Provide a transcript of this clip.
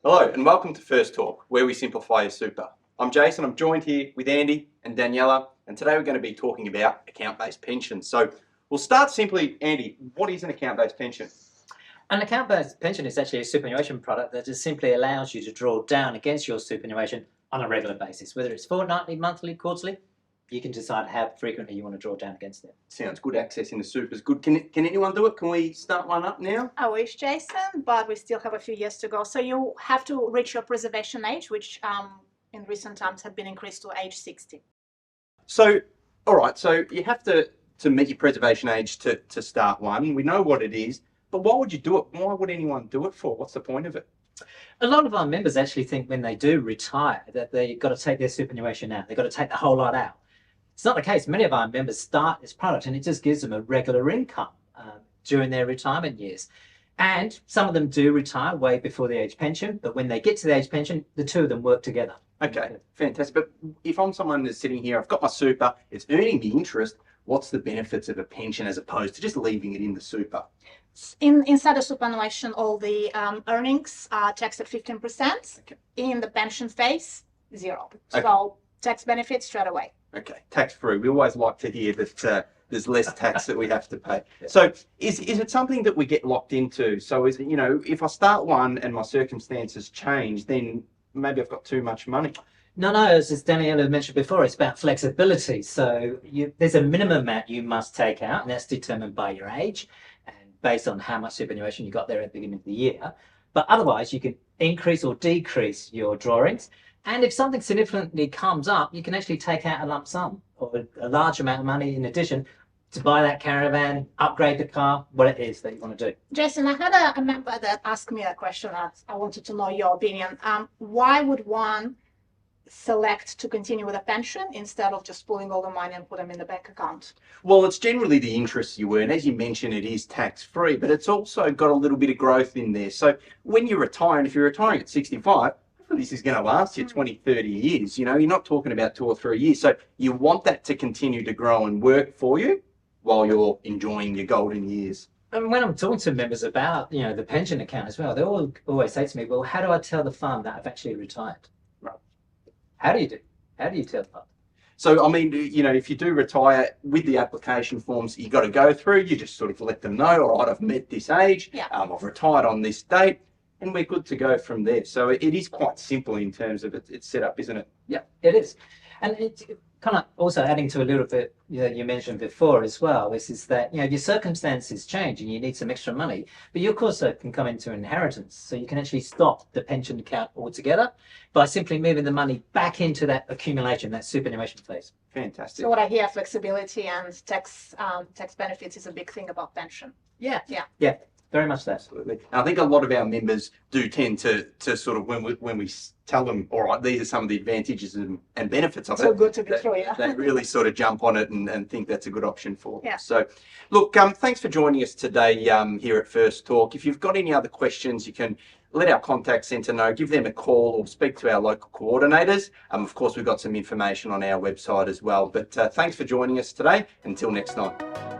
Hello and welcome to First Talk, where we simplify your super. I'm Jason, I'm joined here with Andy and Daniela, and today we're going to be talking about account-based pensions. So we'll start simply, Andy, what is an account-based pension? An account-based pension is actually a superannuation product that just simply allows you to draw down against your superannuation on a regular basis, whether it's fortnightly, monthly, quarterly. You can decide how frequently you want to draw down against it. Sounds good. Accessing the super is good. Can anyone do it? Can we start one up now? I wish, Jason, but we still have a few years to go. So you have to reach your preservation age, which in recent times have been increased to age 60. So, all right, so you have to meet your preservation age to start one. We know what it is, but why would you do it? Why would anyone do it for? What's the point of it? A lot of our members actually think when they do retire that they've got to take their superannuation out. They've got to take the whole lot out. It's not the case. Many of our members start this product and it just gives them a regular income during their retirement years. And some of them do retire way before the age pension, but when they get to the age pension, the two of them work together. Okay, fantastic. But if I'm someone that's sitting here, I've got my super, it's earning me interest, what's the benefits of a pension as opposed to just leaving it in the super? Inside the superannuation, all the earnings are taxed at 15%. Okay. In the pension phase, 0. Okay. So tax benefits straight away. Okay, tax-free. We always like to hear that there's less tax that we have to pay. So is it something that we get locked into? So is it, if I start one and my circumstances change, then maybe I've got too much money? No, as Daniela mentioned before, it's about flexibility. So there's a minimum amount you must take out, and that's determined by your age and based on how much superannuation you got there at the beginning of the year. But otherwise, you can increase or decrease your drawings. And if something significantly comes up, you can actually take out a lump sum or a large amount of money in addition to buy that caravan, upgrade the car, what it is that you want to do. Jason, I had a member that asked me a question. I wanted to know your opinion. Why would one select to continue with a pension instead of just pulling all the money and put them in the bank account? Well, it's generally the interest you earn. As you mentioned, it is tax-free, but it's also got a little bit of growth in there. So when you retire, and if you're retiring at 65, this is going to last you 20, 30 years. You're not talking about 2 or 3 years. So you want that to continue to grow and work for you while you're enjoying your golden years. And when I'm talking to members about, the pension account as well, they always say to me, well, how do I tell the fund that I've actually retired? Right. How do you tell the fund? So, I mean, if you do retire with the application forms you got to go through, you just sort of let them know, all right, I've met this age, Yeah. I've retired on this date, and we're good to go from there. So it is quite simple in terms of its setup, isn't it? Yeah, it is. And it's kind of also adding to a little bit you mentioned before as well, is that, your circumstances change and you need some extra money, but you also can come into inheritance. So you can actually stop the pension account altogether by simply moving the money back into that accumulation, that superannuation phase. Fantastic. So what I hear, flexibility and tax benefits is a big thing about pension. Yeah. Yeah. Yeah. Very much that. Absolutely. And I think a lot of our members do tend to sort of, when we tell them, all right, these are some of the advantages and benefits of So it. good to be true, yeah. They really sort of jump on it and think that's a good option for them. Yeah. So, look, thanks for joining us today here at First Talk. If you've got any other questions, you can let our contact centre know, give them a call or speak to our local coordinators. Of course, we've got some information on our website as well. But thanks for joining us today. Until next time.